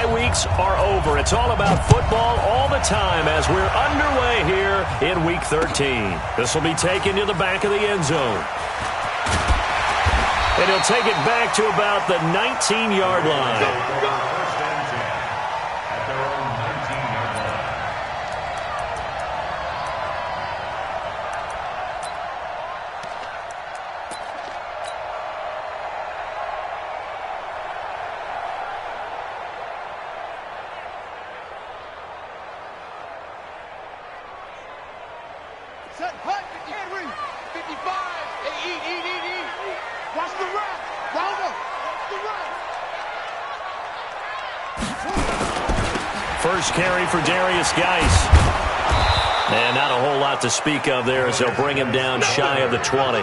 bye weeks are over. It's all about football all the time as we're underway here in Week 13. This will be taken to the back of the end zone. And he'll take it back to about the 19-yard line. First carry for Darius Geis. And not a whole lot to speak of there as they'll bring him down shy of the 20.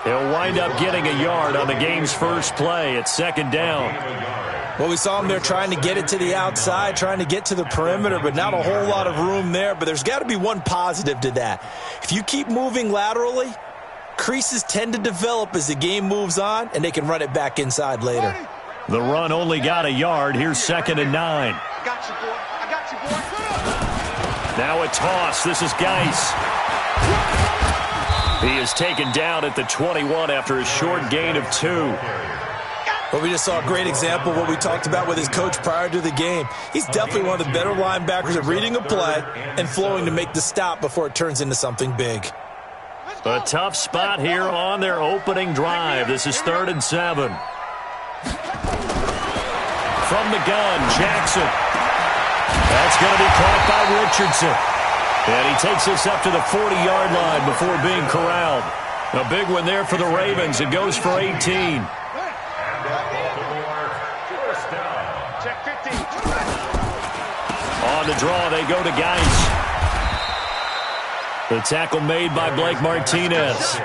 He'll wind up getting a yard on the game's first play. It's second down. Well, we saw him there trying to get it to the outside, trying to get to the perimeter, but not a whole lot of room there. But there's got to be one positive to that. If you keep moving laterally, creases tend to develop as the game moves on, and they can run it back inside later. The run only got a yard. Here's 2nd and 9. I got you, boy. I got you, boy. Now a toss. This is Geis. He is taken down at the 21 after a short gain of 2. Well, we just saw a great example of what we talked about with his coach prior to the game. He's definitely one of the better linebackers at reading a play and flowing to make the stop before it turns into something big. A tough spot here on their opening drive. This is 3rd and 7. From the gun, Jackson. That's going to be caught by Richardson. And he takes this up to the 40-yard line before being corralled. A big one there for the Ravens. It goes for 18. On the draw, they go to Geis. The tackle made by Blake Martinez.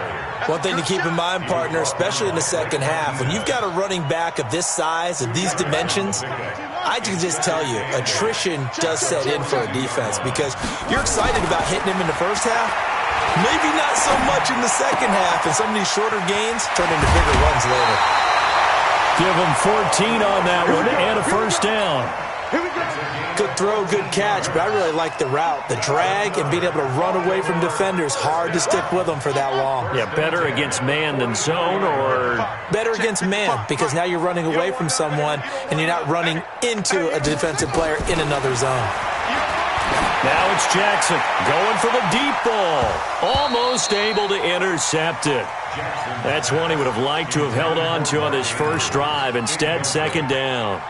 One thing to keep in mind, partner, especially in the second half, when you've got a running back of this size and these dimensions, I can just tell you, attrition does set in for a defense because you're excited about hitting him in the first half, maybe not so much in the second half, and some of these shorter gains turn into bigger runs later. Give him 14 on that one and a first down. Good throw, good catch, but I really like the route. The drag and being able to run away from defenders, hard to stick with them for that long. Yeah, better against man than zone, or? Better against man, because now you're running away from someone and you're not running into a defensive player in another zone. Now it's Jackson going for the deep ball. Almost able to intercept it. That's one he would have liked to have held on to on his first drive. Instead, 2nd down.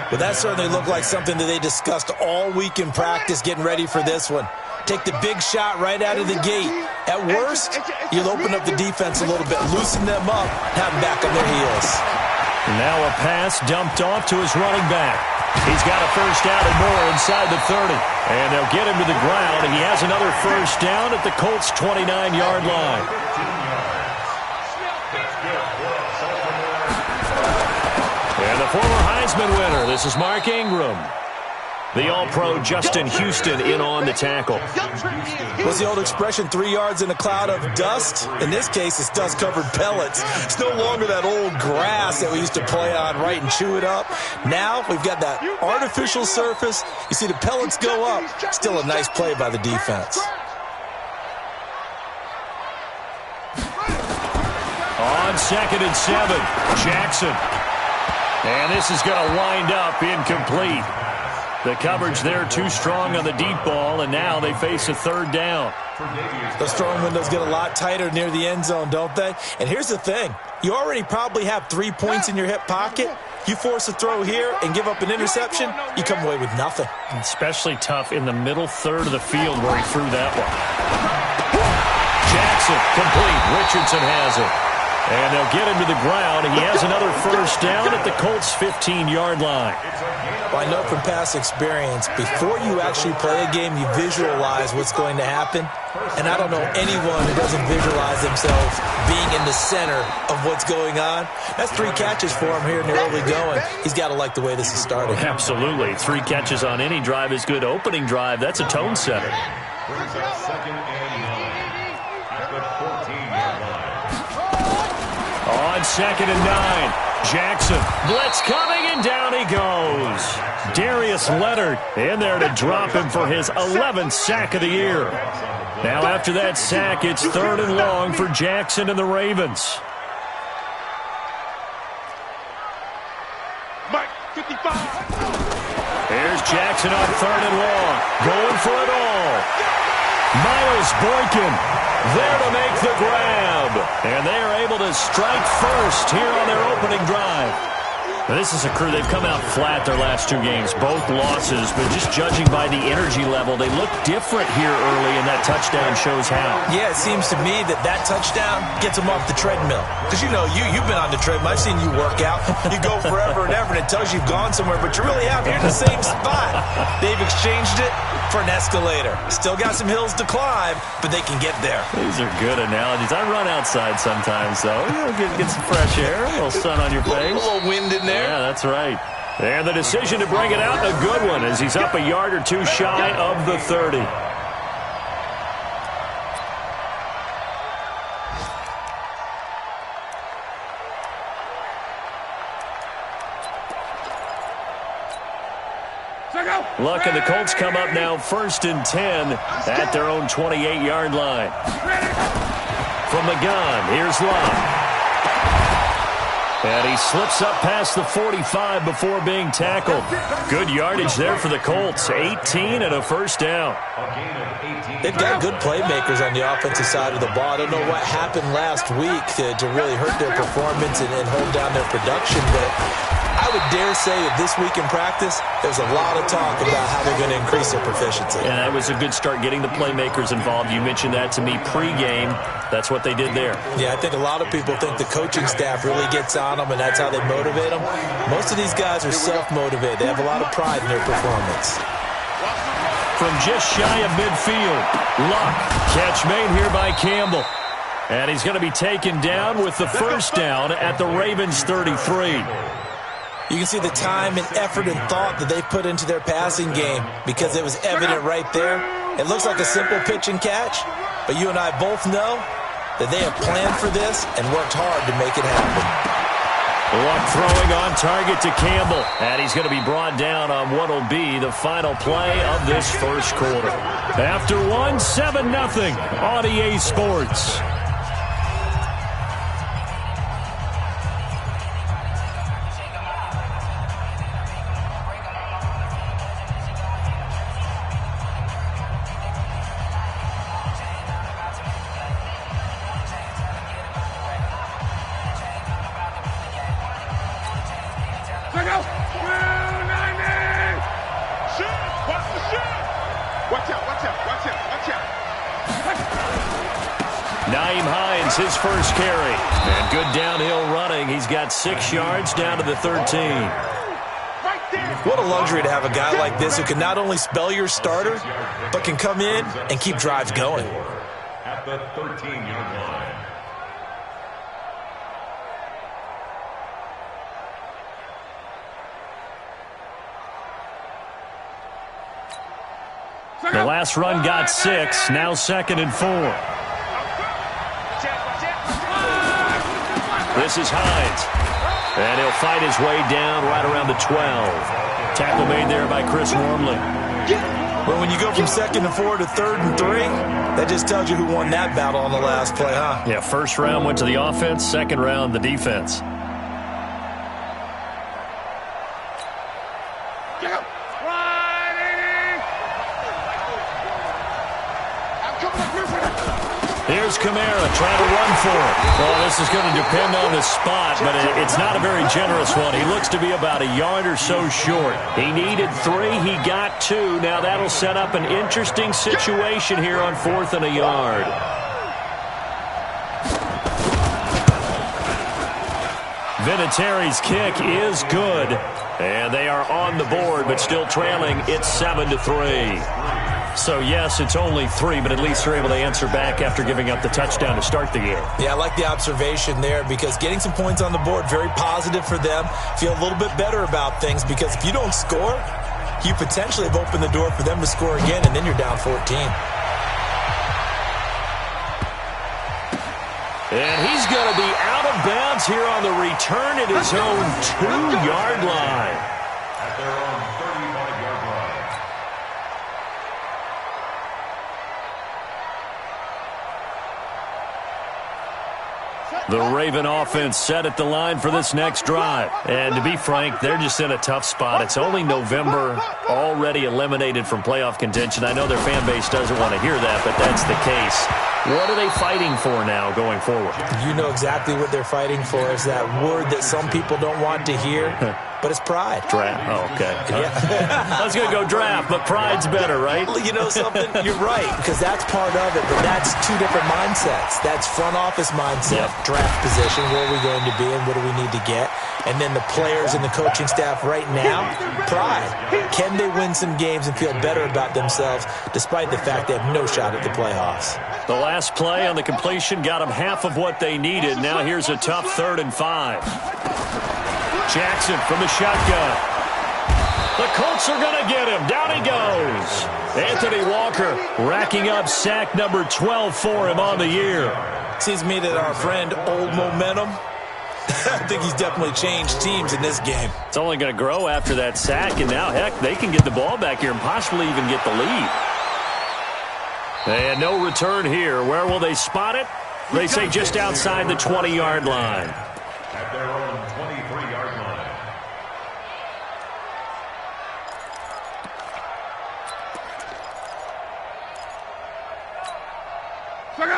Well, that certainly looked like something that they discussed all week in practice getting ready for this one. Take the big shot right out of the gate. At worst, you'll open up the defense a little bit, loosen them up, have them back on their heels. Now a pass dumped off to his running back. He's got a first down and more inside the 30. And they'll get him to the ground. He has another first down at the Colts' 29-yard line. And the former Heisman winner, this is Mark Ingram. The All-Pro Justin Houston in on the tackle. What's the old expression, 3 yards in a cloud of dust? In this case, it's dust-covered pellets. It's no longer that old grass that we used to play on, right, and chew it up. Now we've got that artificial surface. You see the pellets go up. Still a nice play by the defense. On 2nd and 7, Jackson. And this is going to wind up incomplete. The coverage there too strong on the deep ball, and now they face a 3rd down. Those throwing windows get a lot tighter near the end zone, don't they? And here's the thing. You already probably have 3 points in your hip pocket. You force a throw here and give up an interception, you come away with nothing. Especially tough in the middle third of the field where he threw that one. Jackson, complete. Richardson has it. And they'll get him to the ground. He has another first down at the Colts' 15-yard line. Well, I know from past experience, before you actually play a game, you visualize what's going to happen. And I don't know anyone who doesn't visualize themselves being in the center of what's going on. That's 3 catches for him here in the early going. He's got to like the way this is starting. Absolutely. 3 catches on any drive is good. Opening drive, that's a tone setter. On 2nd and 9, Jackson, blitz coming, and down he goes. Darius Leonard in there to drop him for his 11th sack of the year. Now after that sack, it's 3rd and long for Jackson and the Ravens. Mike, 55. Here's Jackson on 3rd and long, going for it all. Miles Boykin there to make the grab. And they are able to strike first here on their opening drive. Now, this is a crew, they've come out flat their last 2 games, both losses, but just judging by the energy level, they look different here early, and that touchdown shows how. Yeah, it seems to me that touchdown gets them off the treadmill. Because, you know, you've been on the treadmill. I've seen you work out. You go forever and ever, and it tells you you've gone somewhere, but you're really out here in the same spot. They've exchanged it for an escalator. Still got some hills to climb, but they can get there. These are good analogies. I run outside sometimes, though. You know, get some fresh air, a little sun on your face. A little wind in there. Yeah, that's right. And the decision to bring it out, a good one, as he's up a yard or 2 shy of the 30. Luck and the Colts come up now 1st and 10 at their own 28-yard line. From the gun, here's Luck. And he slips up past the 45 before being tackled. Good yardage there for the Colts. 18 and a first down. They've got good playmakers on the offensive side of the ball. I don't know what happened last week to really hurt their performance and hold down their production, but I would dare say that this week in practice, there's a lot of talk about how they're going to increase their proficiency. And that was a good start getting the playmakers involved. You mentioned that to me pregame. That's what they did there. Yeah, I think a lot of people think the coaching staff really gets on them, and that's how they motivate them. Most of these guys are self-motivated. They have a lot of pride in their performance. From just shy of midfield, Luck. Catch made here by Campbell. And he's going to be taken down with the first down at the Ravens 33. You can see the time and effort and thought that they put into their passing game because it was evident right there. It looks like a simple pitch and catch, but you and I both know that they have planned for this and worked hard to make it happen. Luck throwing on target to Campbell, and he's going to be brought down on what will be the final play of this first quarter. After 7-0 on EA Sports. His first carry. And good downhill running. He's got 6 yards down to the 13. What a luxury to have a guy like this who can not only spell your starter, but can come in and keep drives going. At the 13-yard line. The last run got 6. Now 2nd and 4. This is Hines. And he'll fight his way down right around the 12. Tackle made there by Chris Wormley. Well, when you go from 2nd and 4 to 3rd and 3, that just tells you who won that battle on the last play, huh? Yeah, first round went to the offense, second round the defense. Here's Kamara trying to run for it. Well, this is going to depend on the spot, but it's not a very generous one. He looks to be about a yard or so short. He needed 3. He got 2. Now that'll set up an interesting situation here on 4th and a yard. Vinatieri's kick is good. And they are on the board, but still trailing. It's 7-3. So, yes, it's only 3, but at least they're able to answer back after giving up the touchdown to start the game. Yeah, I like the observation there because getting some points on the board, very positive for them. Feel a little bit better about things because if you don't score, you potentially have opened the door for them to score again, and then you're down 14. And he's going to be out of of bounds here on the return at his own 2-yard line. At their own 35-yard line. The Raven offense set at the line for this next drive. And to be frank, they're just in a tough spot. It's only November, already eliminated from playoff contention. I know their fan base doesn't want to hear that, but that's the case. What are they fighting for now going forward? You know exactly what they're fighting for. Is that word that some people don't want to hear, but it's pride. Draft. Oh, okay. Yeah. I was going to go draft, but pride's better, right? Well, you know something? You're right, because that's part of it, but that's two different mindsets. That's front office mindset, draft position, where are we going to be and what do we need to get? And then the players and the coaching staff right now, pride. Can they win some games and feel better about themselves despite the fact they have no shot at the playoffs? The last play on the completion got them half of what they needed. Now here's a tough 3rd and 5. Jackson from the shotgun. The Colts are going to get him. Down he goes. Anthony Walker racking up sack number 12 for him on the year. Seems to me that our friend Old Momentum, I think he's definitely changed teams in this game. It's only going to grow after that sack, and now, heck, they can get the ball back here and possibly even get the lead. And no return here. Where will they spot it? They say just outside the 20-yard line. At their own 23-yard line.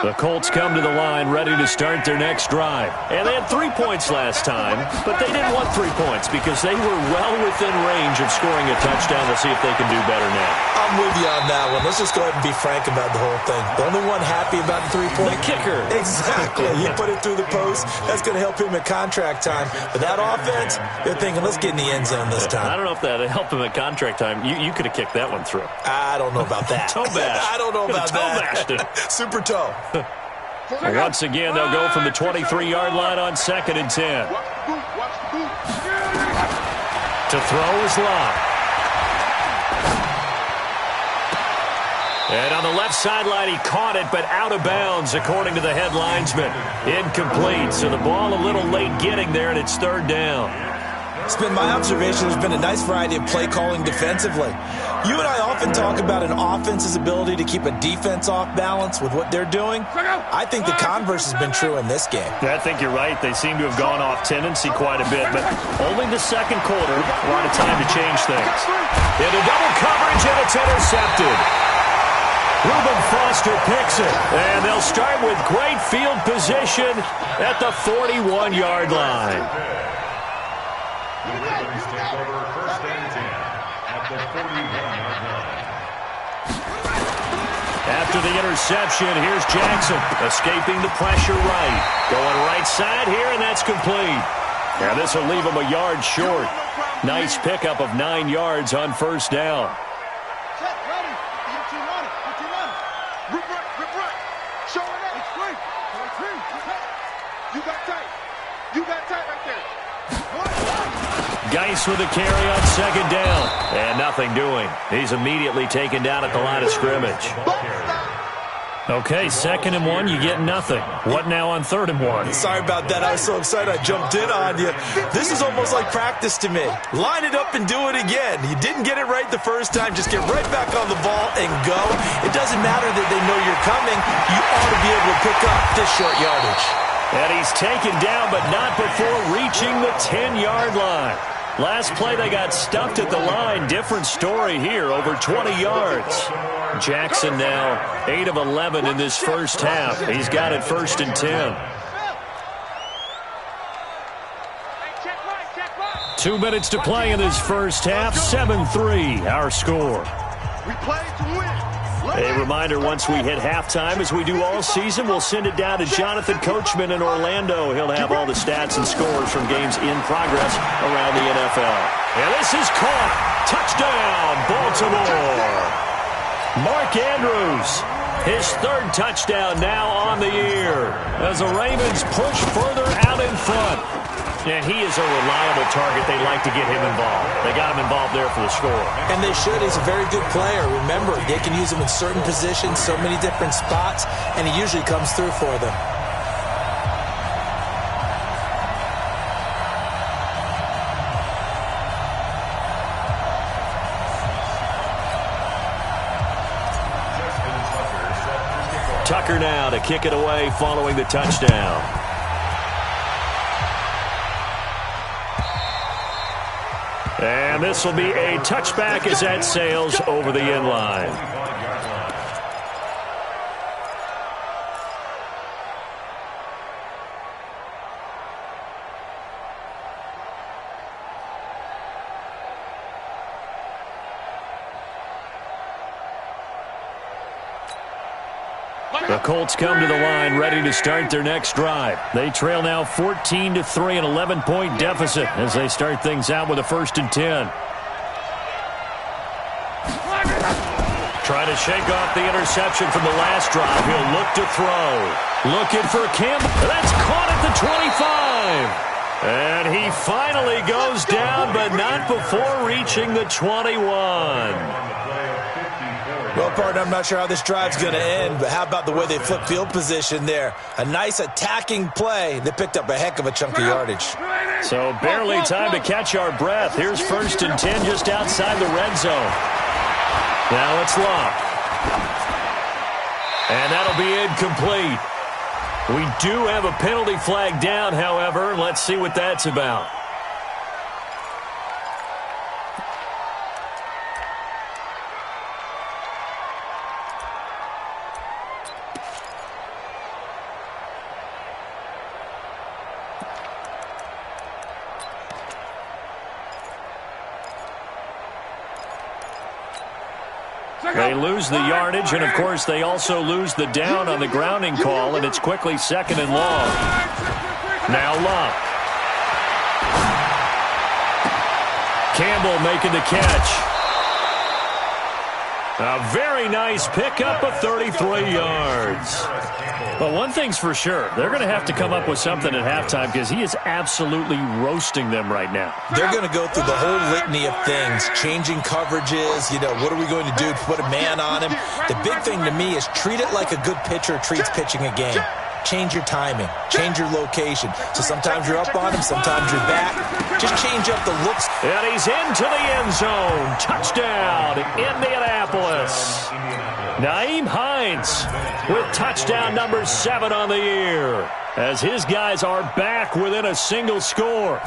The Colts come to the line ready to start their next drive. And they had 3 points last time, but they didn't want 3 points because they were well within range of scoring a touchdown. We'll see if they can do better now. I'm with you on that one. Let's just go ahead and be frank about the whole thing. The only one happy about the 3-point? The kicker. Exactly. He put it through the post. That's going to help him at contract time. But that offense, they're thinking, let's get in the end zone this time. I don't know if that helped him at contract time. You could have kicked that one through. I don't know about that. Toe bash. I don't know about that. Toe Super toe. Once again, they'll go from the 23-yard line on 2nd and 10. To throw is Locke. And on the left sideline, he caught it, but out of bounds, according to the head linesman. Incomplete, so the ball a little late getting there, and it's 3rd down. It's been my observation there's been a nice variety of play calling defensively. You and I often talk about an offense's ability to keep a defense off balance with what they're doing. I think the converse has been true in this game. I think you're right. They seem to have gone off tendency quite a bit, but only the second quarter, a lot of time to change things. Into double coverage, and it's intercepted. Reuben Foster picks it, and they'll start with great field position at the 41-yard line. The Ravens take over 1st and 10 at the 41-yard line. After the interception, here's Jackson escaping the pressure right. Going right side here, and that's complete. Now this will leave him a yard short. Nice pickup of 9 yards on 1st down. Geis with a carry on 2nd down. And nothing doing. He's immediately taken down at the line of scrimmage. Okay, 2nd and 1, you get nothing. What now on 3rd and 1? Sorry about that. I was so excited I jumped in on you. This is almost like practice to me. Line it up and do it again. You didn't get it right the first time. Just get right back on the ball and go. It doesn't matter that they know you're coming. You ought to be able to pick up this short yardage. And he's taken down, but not before reaching the 10-yard line. Last play, they got stuffed at the line. Different story here, over 20 yards. Jackson now 8 of 11 in this first half. He's got it 1st and 10. 2 minutes to play in this first half. 7-3, our score. We play to win. A reminder, once we hit halftime, as we do all season, we'll send it down to Jonathan Coachman in Orlando. He'll have all the stats and scores from games in progress around the NFL. And this is caught. Touchdown, Baltimore. Mark Andrews, his 3rd touchdown now on the year as the Ravens push further out in front. And he is a reliable target. They like to get him involved. They got him involved there for the score. And they should. He's a very good player. Remember, they can use him in certain positions, so many different spots, and he usually comes through for them. Tucker now to kick it away following the touchdown. And this will be a touchback as that sails over the end line. The Colts come to the line ready to start their next drive. They trail now 14-3, an 11-point deficit as they start things out with a 1st and 10. Trying to shake off the interception from the last drive. He'll look to throw. Looking for Campbell. That's caught at the 25. And he finally goes down, but not before reaching the 21. Well, partner, I'm not sure how this drive's going to end, but how about the way they flip field position there? A nice attacking play that picked up a heck of a chunk of yardage. So barely time to catch our breath. Here's 1st and 10 just outside the red zone. Now it's locked. And that'll be incomplete. We do have a penalty flag down, however. Let's see what that's about. They lose the yardage, and, of course, they also lose the down on the grounding call, and it's quickly 2nd and long. Now Locke. Campbell making the catch. A very nice pickup of 33 yards. But one thing's for sure, they're going to have to come up with something at halftime because he is absolutely roasting them right now. They're going to go through the whole litany of things, changing coverages, what are we going to do to put a man on him? The big thing to me is treat it like a good pitcher treats pitching a game. Change your timing, change your location. So sometimes you're up on him, sometimes you're back. Just change up the looks. And he's into the end zone. Touchdown, Indianapolis. Nyheim Hines with touchdown number 7 on the year, as his guys are back within a single score.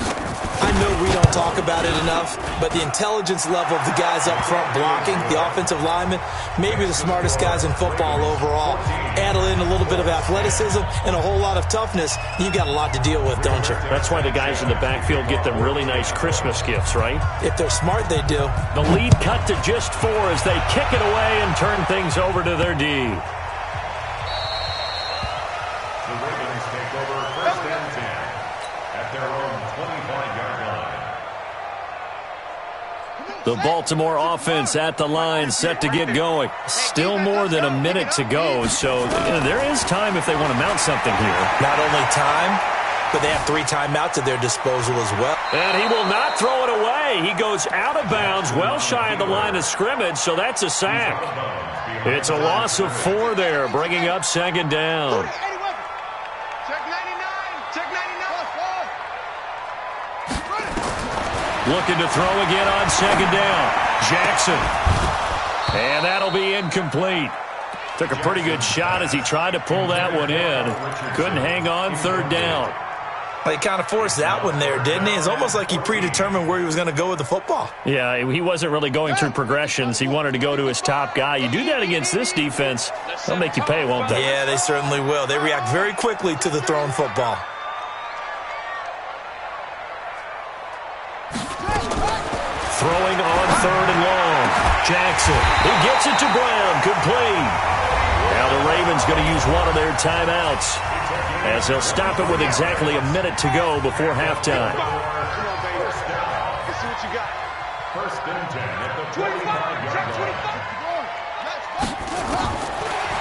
I know we don't talk about it enough, but the intelligence level of the guys up front blocking, the offensive linemen, maybe the smartest guys in football overall. Add in a little bit of athleticism and a whole lot of toughness, you've got a lot to deal with, don't you? That's why the guys in the backfield get them really nice Christmas gifts, right? If they're smart, they do. The lead cut to just 4 as they kick it away and turn things over to their D. The Baltimore offense at the line, set to get going. Still more than a minute to go, so there is time if they want to mount something here. Not only time, but they have 3 timeouts at their disposal as well. And he will not throw it away. He goes out of bounds, well shy of the line of scrimmage, so that's a sack. It's a loss of 4 there, bringing up 2nd down. Check 99. Check 99. Looking to throw again on 2nd down. Jackson. And that'll be incomplete. Took a pretty good shot as he tried to pull that one in. Couldn't hang on 3rd down. Well, he kind of forced that one there, didn't he? It's almost like he predetermined where he was going to go with the football. Yeah, he wasn't really going through progressions. He wanted to go to his top guy. You do that against this defense, they'll make you pay, won't they? Yeah, they certainly will. They react very quickly to the thrown football. Throwing on 3rd and long. Jackson. He gets it to Brown. Complete. Now the Ravens going to use one of their timeouts, as they'll stop it with exactly a minute to go before halftime. Come on, baby. Let's see what you got. 1st and 10 at the 25-yard line.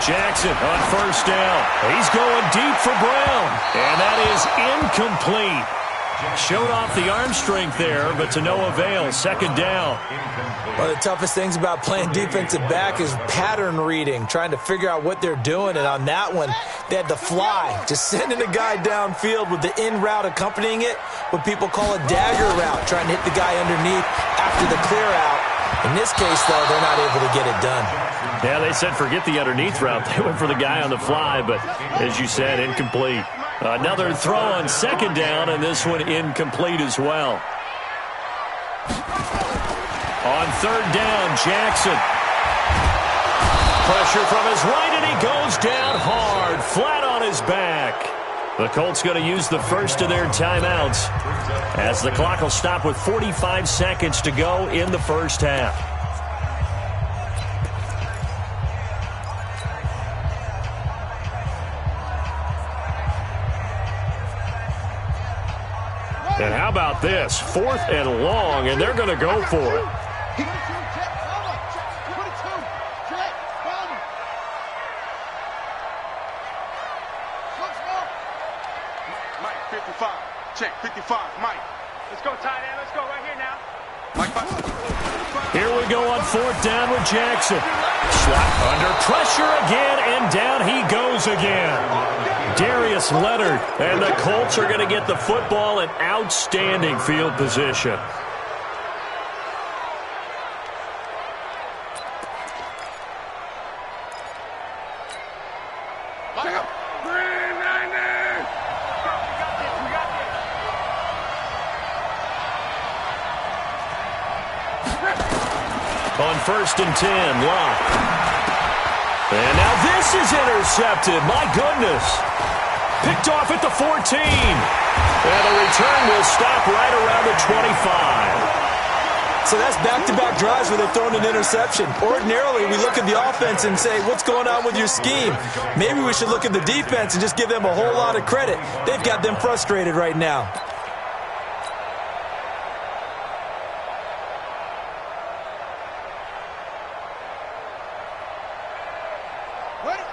Jackson on 1st down. He's going deep for Brown. And that is incomplete. Showed off the arm strength there, but to no avail. 2nd down. One of the toughest things about playing defensive back is pattern reading, trying to figure out what they're doing. And on that one, they had to fly, just sending a guy downfield with the in route accompanying it, what people call a dagger route, trying to hit the guy underneath after the clear out. In this case, though, they're not able to get it done. Yeah, they said forget the underneath route. They went for the guy on the fly, but as you said, incomplete. Another throw on second down, and this one incomplete as well. On third down, Jackson. Pressure from his right, and he goes down hard, flat on his back. The Colts going to use the first of their timeouts as the clock will stop with 45 seconds to go in the first half. And how about this? 4th and long, and they're going to go for it. Mike, 55. Check, 55. Mike. Let's go, tight end. Let's go right here now. Mike, 5. Here we go on 4th down with Jackson. Slap under pressure again, and down he goes again. Darius Leonard, and the Colts are going to get the football in outstanding field position. On 1st and 10, Locke. And now this is intercepted. My goodness. Picked off at the 14. And the return will stop right around the 25. So that's back-to-back drives where they've thrown an interception. Ordinarily, we look at the offense and say, what's going on with your scheme? Maybe we should look at the defense and just give them a whole lot of credit. They've got them frustrated right now.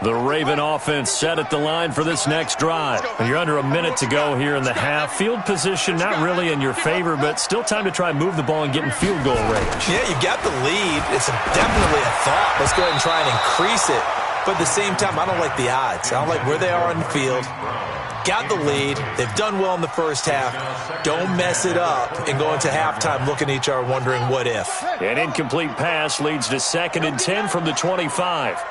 The Raven offense set at the line for this next drive. You're under a minute to go here in the half. Field position not really in your favor, but still time to try and move the ball and get in field goal range. Yeah, you've got the lead. It's definitely a thought. Let's go ahead and try and increase it. But at the same time, I don't like the odds. I don't like where they are on the field. Got the lead. They've done well in the first half. Don't mess it up and go into halftime looking at each other wondering what if. An incomplete pass leads to 2nd and 10 from the 25.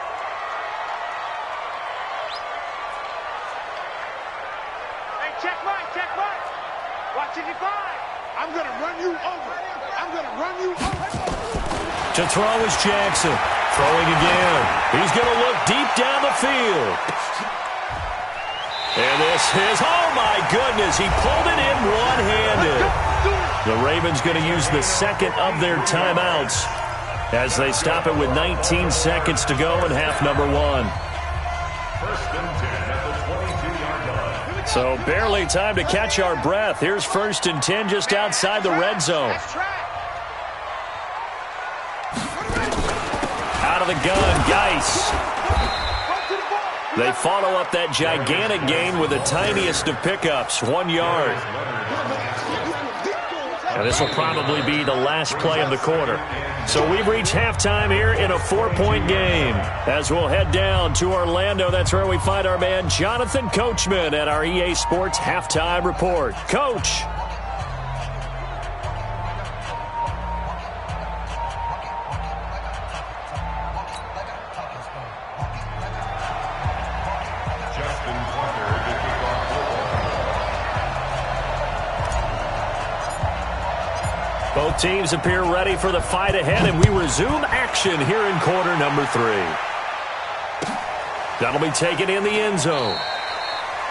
To throw is Jackson. Throwing again. He's going to look deep down the field. And this is, oh my goodness, he pulled it in one-handed. The Ravens going to use the second of their timeouts as they stop it with 19 seconds to go in half number 1. 1st and 10 at the 22-yard line. So barely time to catch our breath. Here's 1st and 10 just outside the red zone. Out of the gun, Geis. They follow up that gigantic gain with the tiniest of pickups, 1 yard. And this will probably be the last play of the quarter. So we've reached halftime here in a 4-point game. As we'll head down to Orlando, that's where we find our man Jonathan Coachman at our EA Sports Halftime Report. Coach. Both teams appear ready for the fight ahead, and we resume action here in quarter number 3. That'll be taken in the end zone.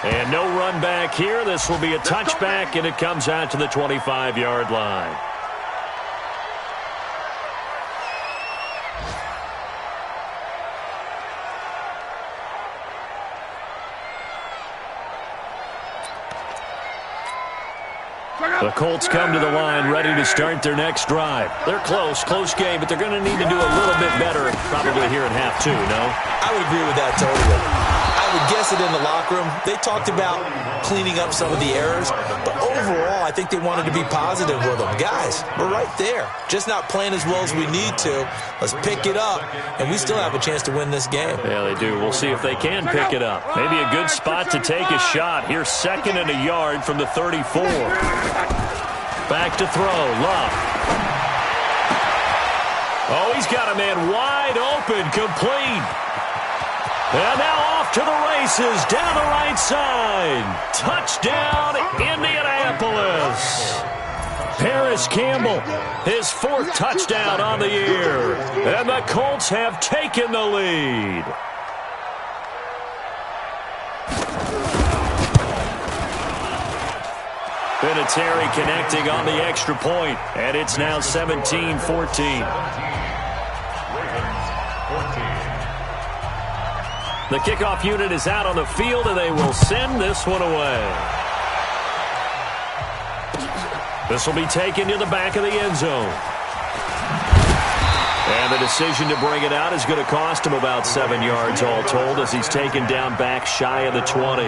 And no run back here. This will be a touchback, and it comes out to the 25-yard line. The Colts come to the line ready to start their next drive. They're close game, but they're going to need to do a little bit better probably here in half 2, no? I would agree with that totally. I would guess it in the locker room. They talked about cleaning up some of the errors, but overall, I think they wanted to be positive with them. Guys, we're right there. Just not playing as well as we need to. Let's pick it up, and we still have a chance to win this game. Yeah, they do. We'll see if they can pick it up. Maybe a good spot to take a shot. Here's 2nd and a yard from the 34. Back to throw, Love. Oh, he's got a man wide open, complete. And now off to the races, down the right side. Touchdown, Indianapolis. Paris Campbell, his 4th touchdown on the year. And the Colts have taken the lead. Vinatieri connecting on the extra point, and it's now 17-14. The kickoff unit is out on the field, and they will send this one away. This will be taken to the back of the end zone. And the decision to bring it out is going to cost him about 7 yards all told as he's taken down back shy of the 20.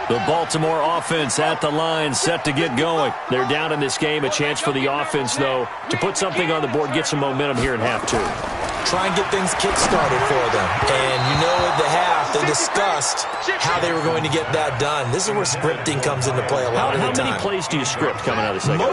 The Baltimore offense at the line, set to get going. They're down in this game. A chance for the offense, though, to put something on the board, get some momentum here in half 2. Try and get things kick-started for them. And you know at the half, they discussed how they were going to get that done. This is where scripting comes into play a lot of the time. How many plays do you script coming out of the second?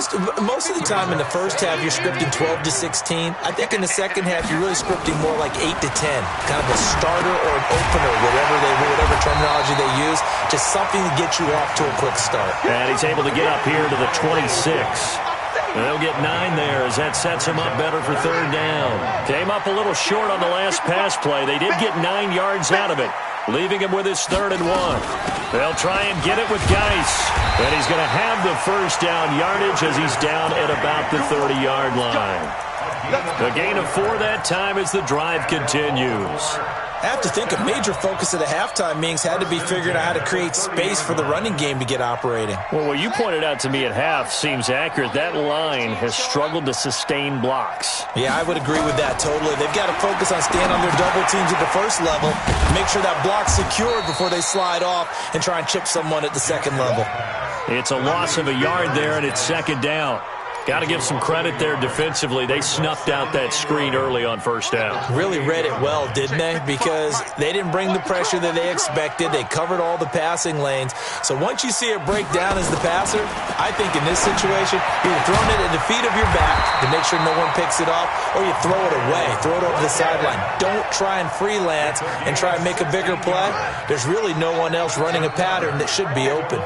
Most of the time in the first half, you're scripting 12 to 16. I think in the second half, you're really scripting more like 8 to 10. Kind of a starter or an opener, whatever terminology they use. Just something to get you off to a quick start. And he's able to get up here to the 26. They'll get 9 there as that sets him up better for 3rd down. Came up a little short on the last pass play. They did get 9 yards out of it, leaving him with his 3rd and 1. They'll try and get it with Geis. And he's going to have the first down yardage as he's down at about the 30-yard line. A gain of 4 that time as the drive continues. I have to think a major focus of the halftime meetings had to be figuring out how to create space for the running game to get operating. Well, what you pointed out to me at half seems accurate. That line has struggled to sustain blocks. Yeah, I would agree with that totally. They've got to focus on staying on their double teams at the first level, make sure that block's secured before they slide off and try and chip someone at the second level. It's a loss of a yard there, and it's 2nd down. Got to give some credit there defensively. They snuffed out that screen early on 1st down. Really read it well, didn't they? Because they didn't bring the pressure that they expected. They covered all the passing lanes. So once you see it break down as the passer, I think in this situation, you're throwing it at the feet of your back to make sure no one picks it off, or you throw it away, throw it over the sideline. Don't try and freelance and try and make a bigger play. There's really no one else running a pattern that should be open.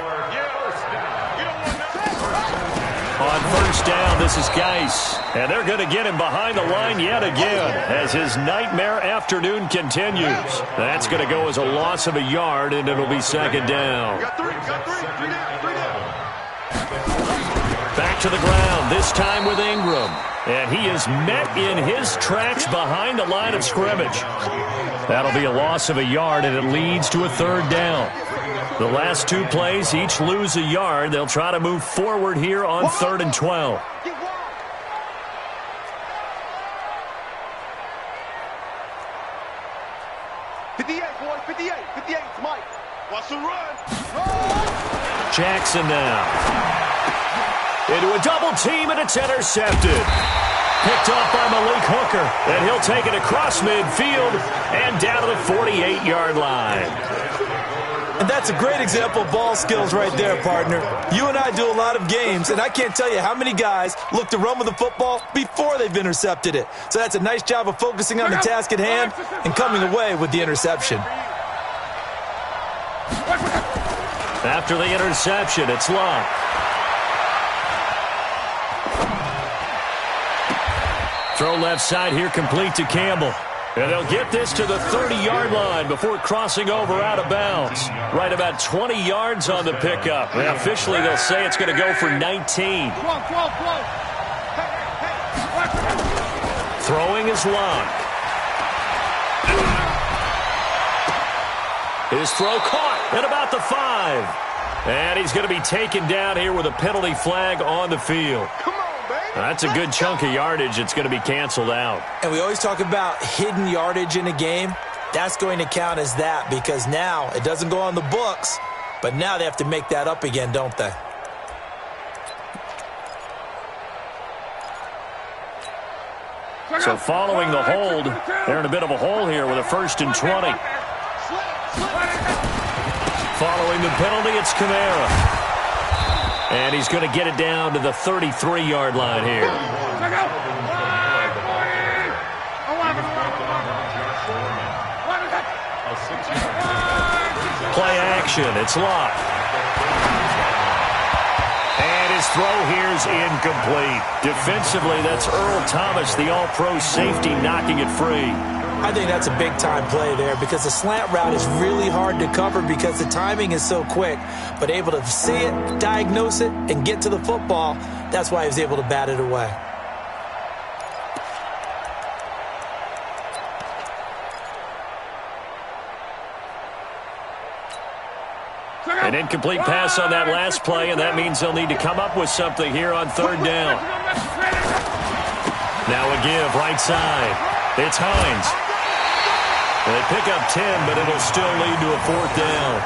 On 1st down, this is Geis. And they're going to get him behind the line yet again as his nightmare afternoon continues. That's going to go as a loss of a yard, and it'll be 2nd down. Back to the ground, this time with Ingram. And he is met in his tracks behind the line of scrimmage. That'll be a loss of a yard, and it leads to a 3rd down. The last 2 plays each lose a yard. They'll try to move forward here on 3rd and 12. Jackson now. Into a double team, and it's intercepted. Picked off by Malik Hooker, and he'll take it across midfield and down to the 48-yard line. And that's a great example of ball skills right there, partner. You and I do a lot of games, and I can't tell you how many guys look to run with the football before they've intercepted it. So that's a nice job of focusing on the task at hand and coming away with the interception. After the interception, it's Locke. Throw left side here, complete to Campbell. And they'll get this to the 30-yard line before crossing over out of bounds. Right about 20 yards on the pickup. And officially, they'll say it's going to go for 19. Throwing is Locke. His throw caught at about the 5. And he's going to be taken down here with a penalty flag on the field. That's a good chunk of yardage. It's going to be canceled out. And we always talk about hidden yardage in a game. That's going to count as that because now it doesn't go on the books, but now they have to make that up again, don't they? So following the hold, they're in a bit of a hole here with a 1st and 20. Following the penalty, it's Kamara. And he's going to get it down to the 33-yard line here. Play action. It's locked. And his throw here is incomplete. Defensively, that's Earl Thomas, the all-pro safety, knocking it free. I think that's a big-time play there because the slant route is really hard to cover because the timing is so quick. But able to see it, diagnose it, and get to the football, that's why he was able to bat it away. An incomplete pass on that last play, and that means they'll need to come up with something here on third down. Now a give, right side. It's Hines. They pick up 10, but it'll still lead to a fourth down.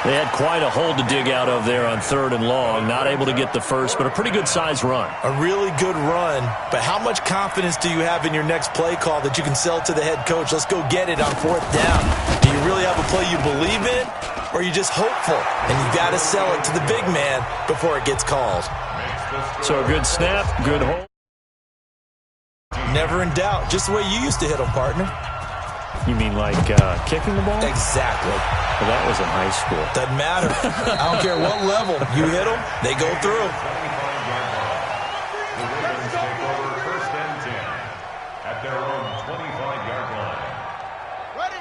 They had quite a hole to dig out of there on third and long. Not able to get the first, but a pretty good-sized run. A really good run, but how much confidence do you have in your next play call that you can sell to the head coach? Let's go get it on fourth down. Do you really have a play you believe in, or are you just hopeful? And you got to sell it to the big man before it gets called. So a good snap, good hold. Never in doubt, just the way you used to hit them, partner. You mean like kicking the ball? Exactly. Well, that was in high school. Doesn't matter. I don't care what level. You hit them, they go through. The Ravens take over first and 10 at their own 25-yard line.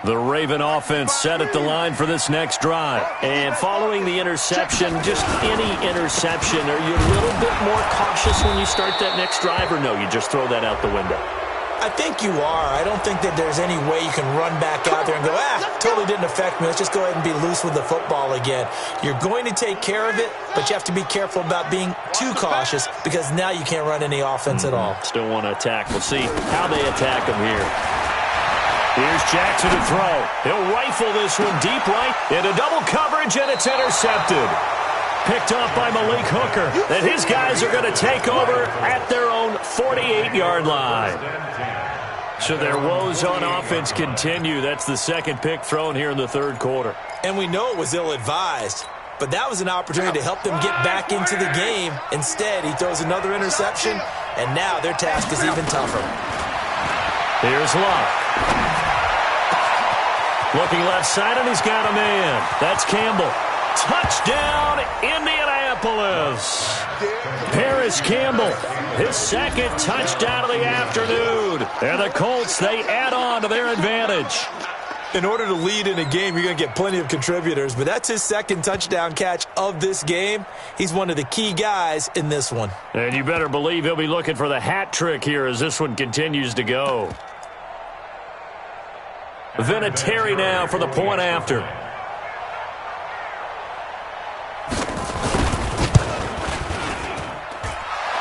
The Raven offense set at the line for this next drive. And following the interception, just any interception, are you a little bit more cautious when you start that next drive, or no, you just throw that out the window? I think you are. I don't think that there's any way you can run back out there and go, totally didn't affect me. Let's just go ahead and be loose with the football again. You're going to take care of it, but you have to be careful about being too cautious because now you can't run any offense at all. Still want to attack. We'll see how they attack them here. Here's Jackson to throw. He'll rifle this one deep right into double coverage, and it's intercepted. Picked off by Malik Hooker. And his guys are going to take over at their own 48-yard line. So their woes on offense continue. That's the second pick thrown here in the third quarter. And we know it was ill-advised, but that was an opportunity to help them get back into the game. Instead, he throws another interception, and now their task is even tougher. Here's Luck. Looking left side, and he's got a man. That's Campbell. Touchdown, Indianapolis. Paris Campbell, his second touchdown of the afternoon. And the Colts, they add on to their advantage. In order to lead in a game, you're going to get plenty of contributors, but that's his second touchdown catch of this game. He's one of the key guys in this one. And you better believe he'll be looking for the hat trick here as this one continues to go. Vinatieri now for the point after.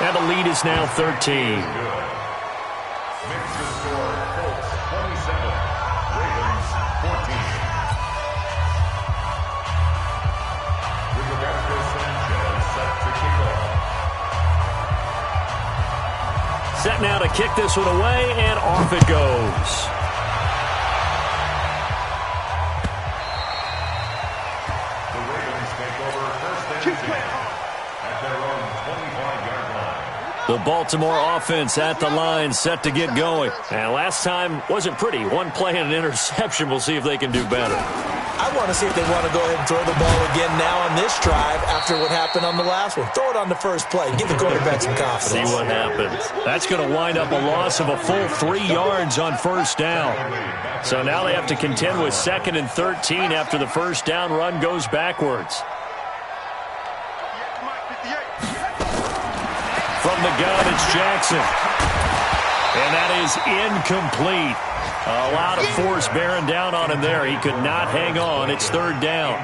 And the lead is now 13. Makes the score Colts 27, Ravens 14. Rigoberto Sanchez set to kick off. Set now to kick this one away, and off it goes. The Ravens take over first and 10 at their own 25-yard line. The Baltimore offense at the line, set to get going. And last time wasn't pretty. One play and an interception. We'll see if they can do better. I want to see if they want to go ahead and throw the ball again now on this drive after what happened on the last one. Throw it on the first play. Give the quarterback some confidence. See what happens. That's going to wind up a loss of a full 3 yards on first down. So now they have to contend with 2nd and 13 after the first down run goes backwards. From the gun, it's Jackson. And that is incomplete. A lot of force bearing down on him there. He could not hang on. It's third down.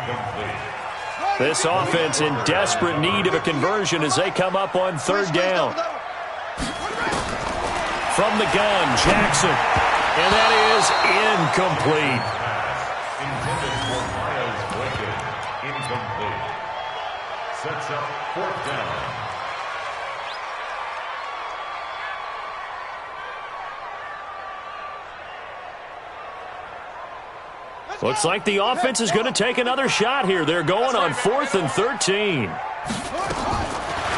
This offense in desperate need of a conversion as they come up on third down. From the gun, Jackson. And that is incomplete. Intended for Miles Boykin. Incomplete. Sets up fourth down. Looks like the offense is going to take another shot here. They're going on 4th and 13.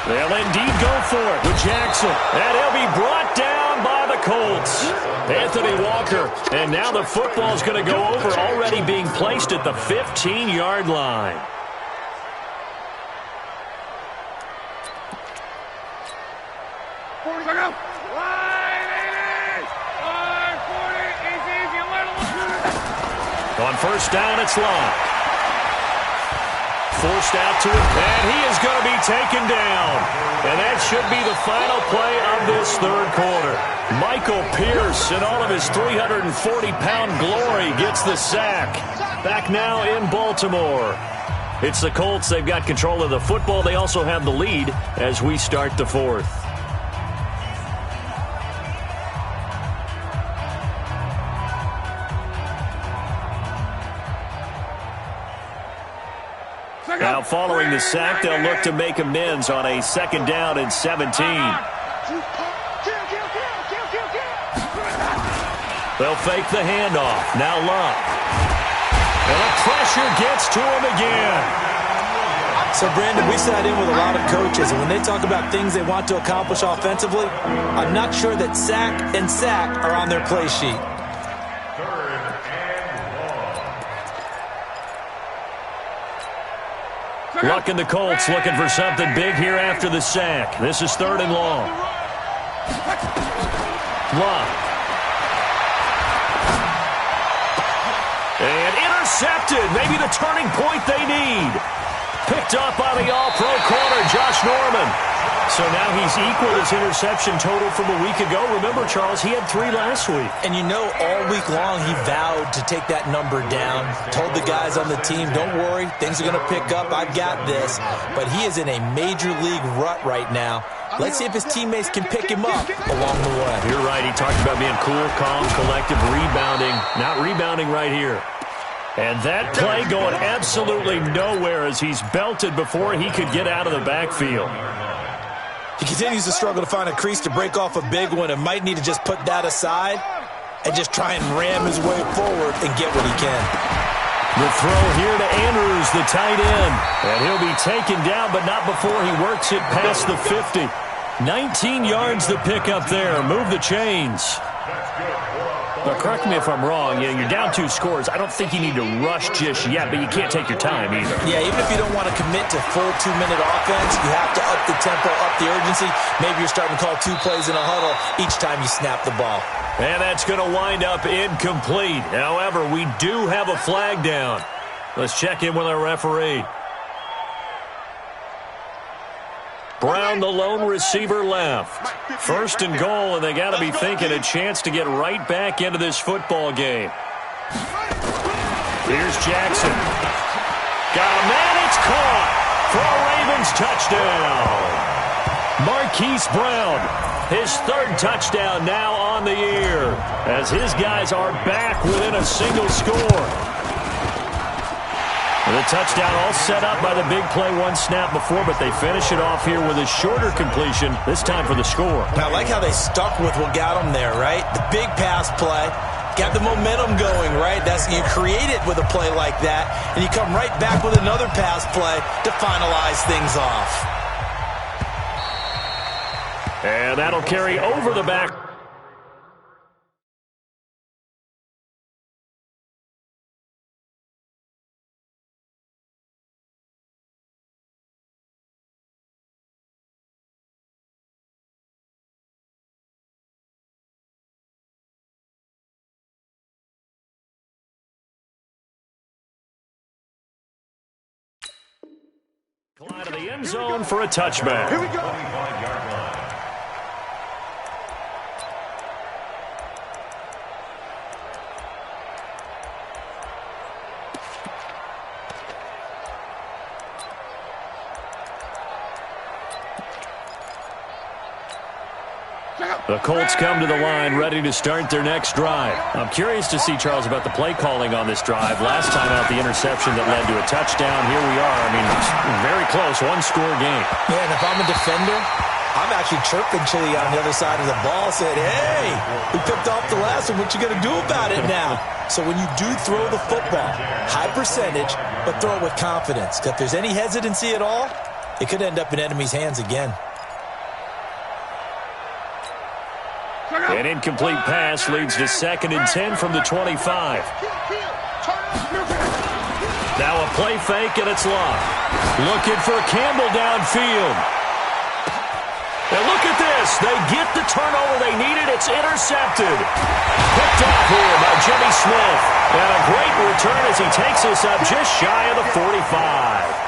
They'll indeed go for it with Jackson. And he'll be brought down by the Colts. Anthony Walker. And now the football's going to go over, already being placed at the 15-yard line. On first down, it's Locke. Forced out to it, and he is going to be taken down. And that should be the final play of this third quarter. Michael Pierce, in all of his 340-pound glory, gets the sack. Back now in Baltimore. It's the Colts. They've got control of the football. They also have the lead as we start the fourth. Now following the sack, they'll look to make amends on a second down and 17. They'll fake the handoff. Now Locke. And the pressure gets to him again. So, Brandon, we sat in with a lot of coaches, and when they talk about things they want to accomplish offensively, I'm not sure that sack and sack are on their play sheet. Luck and the Colts looking for something big here after the sack. This is 3rd and long. Luck. And intercepted. Maybe the turning point they need. Picked up by the all-pro corner, Josh Norman. So now he's equaled his interception total from a week ago. Remember, Charles, he had 3 last week. And you know, all week long he vowed to take that number down. Told the guys on the team, don't worry, things are going to pick up. I've got this. But he is in a major league rut right now. Let's see if his teammates can pick him up along the way. You're right. He talked about being cool, calm, collective, rebounding. Not rebounding right here. And that play going absolutely nowhere as he's belted before he could get out of the backfield. He continues to struggle to find a crease to break off a big one and might need to just put that aside and just try and ram his way forward and get what he can. The throw here to Andrews, the tight end. And he'll be taken down, but not before he works it past the 50. 19 yards to pick up there. Move the chains. But correct me if I'm wrong, you're down 2 scores. I don't think you need to rush just yet, but you can't take your time either. Yeah, even if you don't want to commit to full 2-minute offense, you have to up the tempo, up the urgency. Maybe you're starting to call 2 plays in a huddle each time you snap the ball. And that's going to wind up incomplete. However, we do have a flag down. Let's check in with our referee. Brown, the lone receiver, left. 1st and goal, and they got to be thinking a chance to get right back into this football game. Here's Jackson. Got a man, it's caught for a Ravens touchdown. Marquise Brown, his 3rd touchdown now on the year, as his guys are back within a single score. The touchdown all set up by the big play 1 snap before, but they finish it off here with a shorter completion, this time for the score. And I like how they stuck with what got them there, right? The big pass play, got the momentum going, right? You create it with a play like that, and you come right back with another pass play to finalize things off. And that'll carry over the back. Line to the end zone for a touchback. Here we go. The Colts come to the line ready to start their next drive. I'm curious to see, Charles, about the play calling on this drive. Last time out, the interception that led to a touchdown. Here we are. I mean, it's very close, 1-score game. Yeah, and if I'm a defender, I'm actually chirping Chili on the other side of the ball, saying, hey, we picked off the last one. What you going to do about it now? So when you do throw the football, high percentage, but throw it with confidence. If there's any hesitancy at all, it could end up in enemy's hands again. An incomplete pass leads to 2nd and 10 from the 25. Now a play fake, and it's Locke. Looking for Campbell downfield. And look at this. They get the turnover they needed. It's intercepted. Picked off here by Jimmy Smith. And a great return as he takes us up just shy of the 45.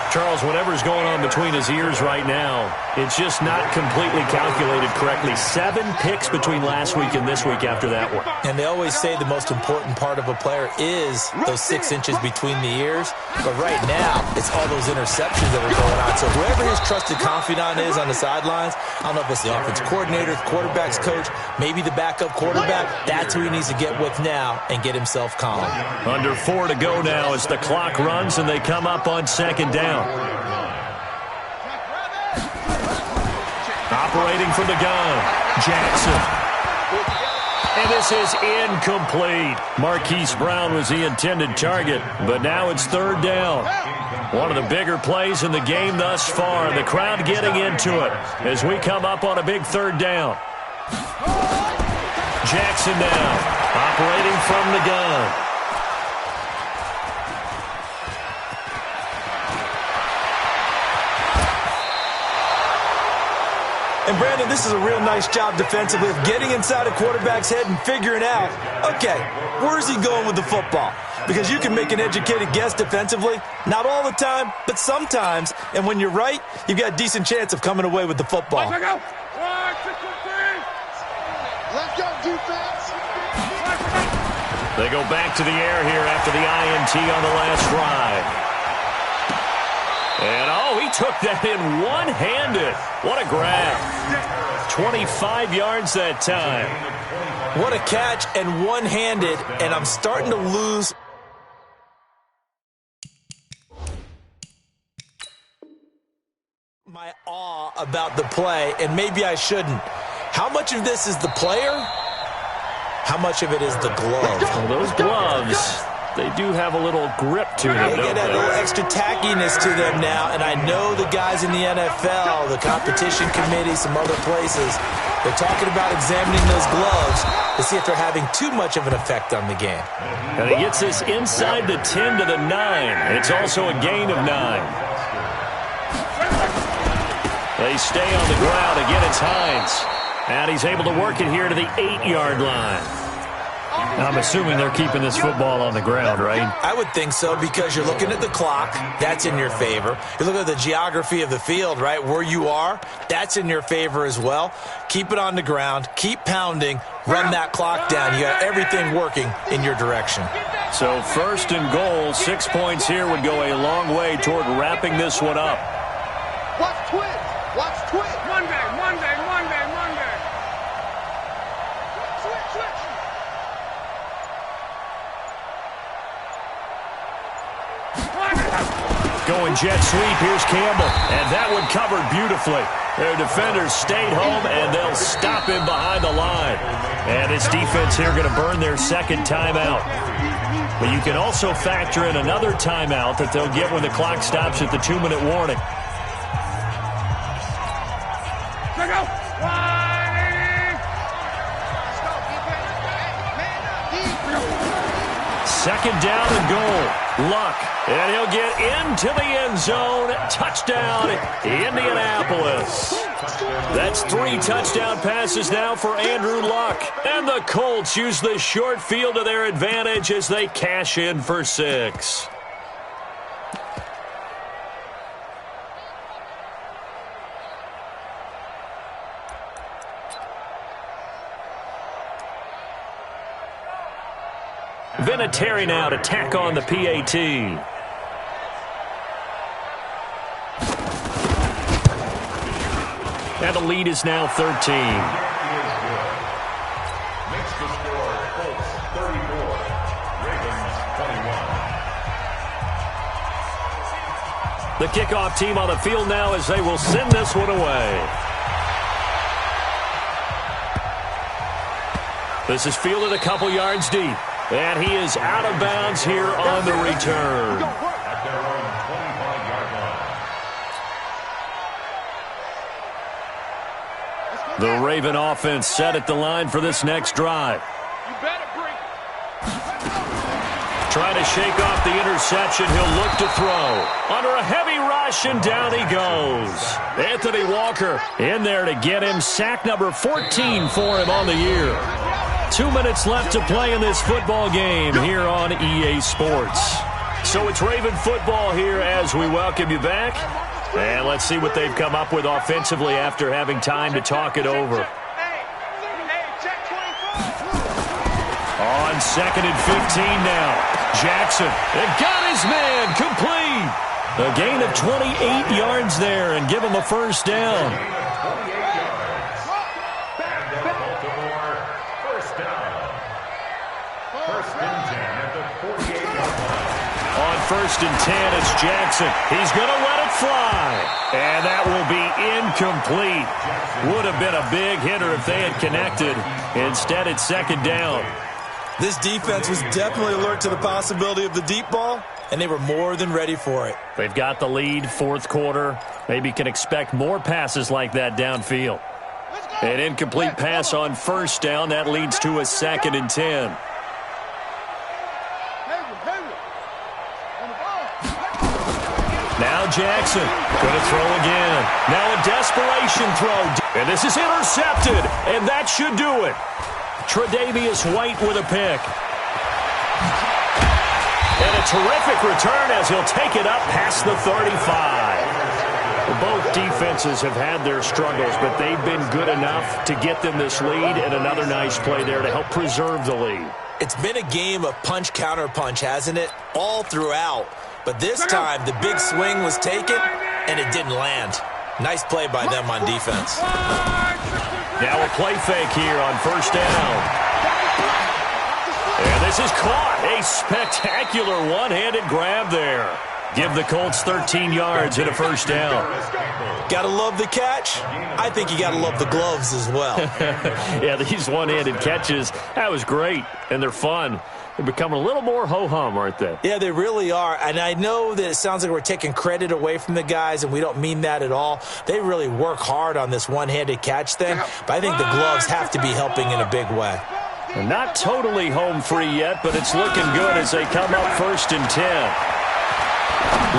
Charles, whatever's going on between his ears right now, it's just not completely calculated correctly. 7 picks between last week and this week after that one. And they always say the most important part of a player is those 6 inches between the ears. But right now, it's all those interceptions that are going on. So whoever his trusted confidant is on the sidelines, I don't know if it's the offense coordinator, the quarterback's coach, maybe the backup quarterback, that's who he needs to get with now and get himself calm. Under 4 to go now as the clock runs and they come up on 2nd down. Operating from the gun, Jackson. And this is incomplete. Marquise Brown was the intended target, but now it's 3rd down. One of the bigger plays in the game thus far. The crowd getting into it as we come up on a big 3rd down. Jackson now, operating from the gun. And, Brandon, this is a real nice job defensively of getting inside a quarterback's head and figuring out, okay, where's he going with the football? Because you can make an educated guess defensively, not all the time, but sometimes. And when you're right, you've got a decent chance of coming away with the football. Let's go. 1, 2, 3. Let's go, defense. They go back to the air here after the INT on the last drive. And, oh, he took that in one-handed. What a grab. 25 yards that time. What a catch and one-handed, and I'm starting to lose my awe about the play, and maybe I shouldn't. How much of this is the player? How much of it is the glove? Well, those gloves, they do have a little grip to them, They don't get a they? little extra tackiness to them now, and I know the guys in the NFL, the competition committee, some other places, they're talking about examining those gloves to see if they're having too much of an effect on the game. And he gets this inside the 10 to the 9. It's also a gain of 9. They stay on the ground. Again, it's Hines. And he's able to work it here to the 8-yard line. I'm assuming they're keeping this football on the ground, right? I would think so, because you're looking at the clock. That's in your favor. You look at the geography of the field, right, where you are. That's in your favor as well. Keep it on the ground. Keep pounding. Run that clock down. You got everything working in your direction. So 1st and goal, 6 points here would go a long way toward wrapping this one up. Watch twins. Watch twins. Monday. Switch. Going jet sweep, here's Campbell. And that one covered beautifully. Their defenders stayed home, and they'll stop him behind the line. And this defense here going to burn their 2nd timeout. But you can also factor in another timeout that they'll get when the clock stops at the 2-minute warning. Let's go. 2nd down and goal. Luck. And he'll get into the end zone. Touchdown, Indianapolis. That's 3 touchdown passes now for Andrew Luck. And the Colts use the short field to their advantage as they cash in for 6. Vinatieri now to tack on the PAT. And the lead is now 13. Makes the score Colts 34, Ravens 21. The kickoff team on the field now as they will send this one away. This is fielded a couple yards deep. And he is out of bounds here on the return. At their own 25-yard line. The Raven offense set at the line for this next drive. You better bring it. Trying to shake off the interception. He'll look to throw. Under a heavy rush, and down he goes. Anthony Walker in there to get him. Sack number 14 for him on the year. 2 minutes left to play in this football game here on EA Sports. So it's Raven football here as we welcome you back. And let's see what they've come up with offensively after having time to talk it over. On 2nd and 15 now. Jackson, and got his man complete. A gain of 28 yards there and give him a first down. On 1st and 10, it's Jackson. He's going to let it fly. And that will be incomplete. Would have been a big hitter if they had connected. Instead, it's 2nd down. This defense was definitely alert to the possibility of the deep ball, and they were more than ready for it. They've got the lead, 4th quarter. Maybe can expect more passes like that downfield. An incomplete pass on 1st down. That leads to a 2nd and 10. Now Jackson going to throw again. Now a desperation throw. And this is intercepted. And that should do it. Tre'Davious White with a pick. And a terrific return as he'll take it up past the 35. Both defenses have had their struggles, but they've been good enough to get them this lead, and another nice play there to help preserve the lead. It's been a game of punch-counter-punch, hasn't it? All throughout. But this time, the big swing was taken, and it didn't land. Nice play by them on defense. Now a play fake here on 1st down. And this is caught. A spectacular one-handed grab there. Give the Colts 13 yards and a 1st down. Gotta love the catch. I think you gotta love the gloves as well. Yeah, these one-handed catches, that was great, and they're fun. They're becoming a little more ho-hum, aren't they? Yeah, they really are. And I know that it sounds like we're taking credit away from the guys, and we don't mean that at all. They really work hard on this one-handed catch thing, but I think the gloves have to be helping in a big way. And not totally home free yet, but it's looking good as they come up 1st and 10.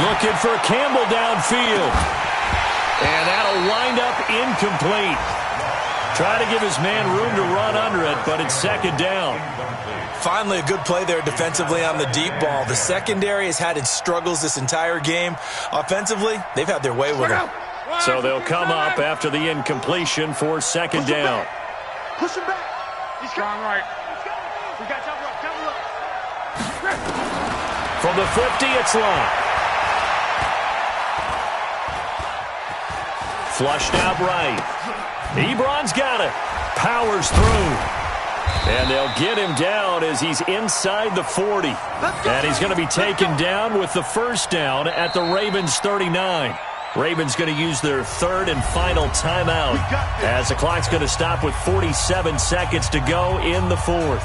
Looking for Campbell downfield. And that'll wind up incomplete. Try to give his man room to run under it, but it's 2nd down. Finally, a good play there defensively on the deep ball. The secondary has had its struggles this entire game. Offensively, they've had their way with it. So they'll come up after the incompletion for 2nd down. Push him back. He's strong right. We got double up, double up. From the 50, it's Locke. Flushed out right. Ebron's got it. Powers through. And they'll get him down as he's inside the 40. And he's going to be taken down with the 1st down at the Ravens 39. Ravens going to use their 3rd and final timeout as the clock's going to stop with 47 seconds to go in the 4th.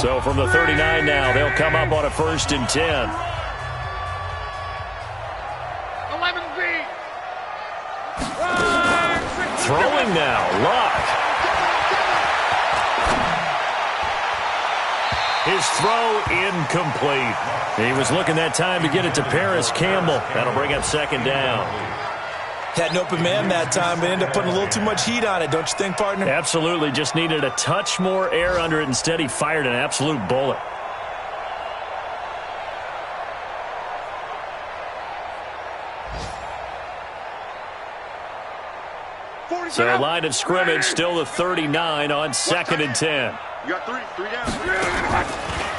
So from the 39 now, they'll come up on a 1st and 10. 11B. Throwing now, Locke. His throw incomplete. He was looking that time to get it to Paris Campbell. That'll bring up 2nd down. Had an open man that time, but ended up putting a little too much heat on it, don't you think, partner? Absolutely. Just needed a touch more air under it. Instead, he fired an absolute bullet. So line of scrimmage still the 39 on 2nd and 10. You got three down.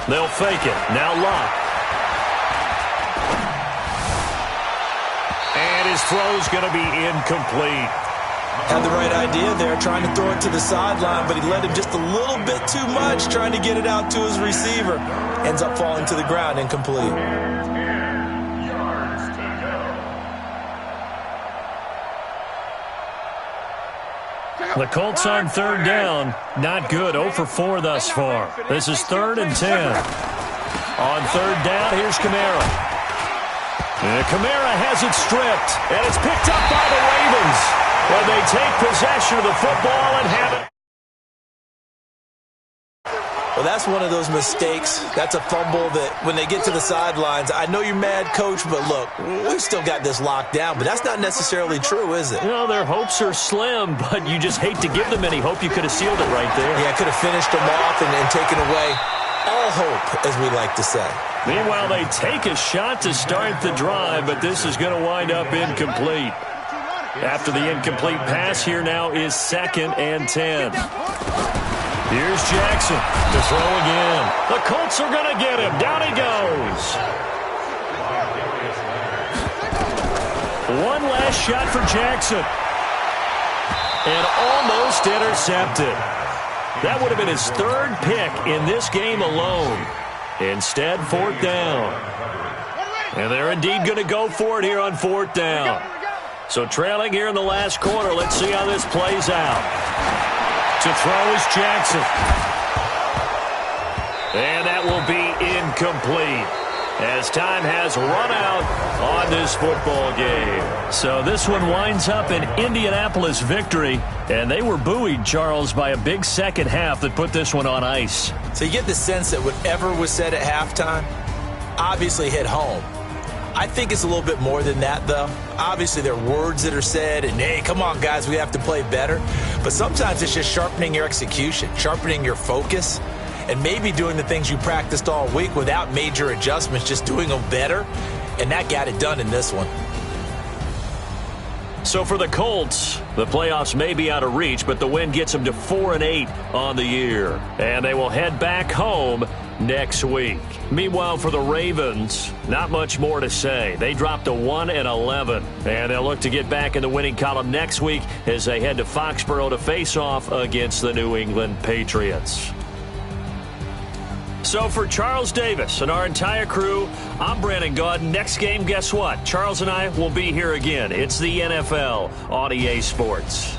They'll fake it. Now Locke. And his throw's going to be incomplete. Had the right idea there, trying to throw it to the sideline, but he led him just a little bit too much, trying to get it out to his receiver. Ends up falling to the ground, incomplete. The Colts on 3rd down. Not good. 0 for 4 thus far. This is 3rd and 10. On 3rd down, here's Kamara. And Kamara has it stripped, and it's picked up by the Ravens. And they take possession of the football and have it. Well, that's one of those mistakes. That's a fumble that when they get to the sidelines, I know you're mad, Coach, but look, we've still got this locked down. But that's not necessarily true, is it? No, their hopes are slim, but you just hate to give them any hope. You could have sealed it right there. Yeah, could have finished them off and taken away all hope, as we like to say. Meanwhile, they take a shot to start the drive, but this is going to wind up incomplete. After the incomplete pass, here now is 2nd and 10. Here's Jackson to throw again. The Colts are going to get him. Down he goes. One last shot for Jackson. And almost intercepted. That would have been his 3rd pick in this game alone. Instead, 4th down. And they're indeed going to go for it here on 4th down. So trailing here in the last quarter. Let's see how this plays out. To throw is Jackson. And that will be incomplete as time has run out on this football game. So this one winds up an Indianapolis victory. And they were buoyed, Charles, by a big second half that put this one on ice. So you get the sense that whatever was said at halftime obviously hit home. I think it's a little bit more than that, though. Obviously, there are words that are said, and, hey, come on, guys, we have to play better. But sometimes it's just sharpening your execution, sharpening your focus, and maybe doing the things you practiced all week without major adjustments, just doing them better. And that got it done in this one. So for the Colts, the playoffs may be out of reach, but the win gets them to 4-8 on the year. And they will head back home next week. Meanwhile, for the Ravens, not much more to say. They dropped to 1-11, and they'll look to get back in the winning column next week as they head to Foxborough to face off against the New England Patriots. So for Charles Davis and our entire crew, I'm Brandon Gaudin. Next game, guess what? Charles and I will be here again. It's the NFL on EA Sports.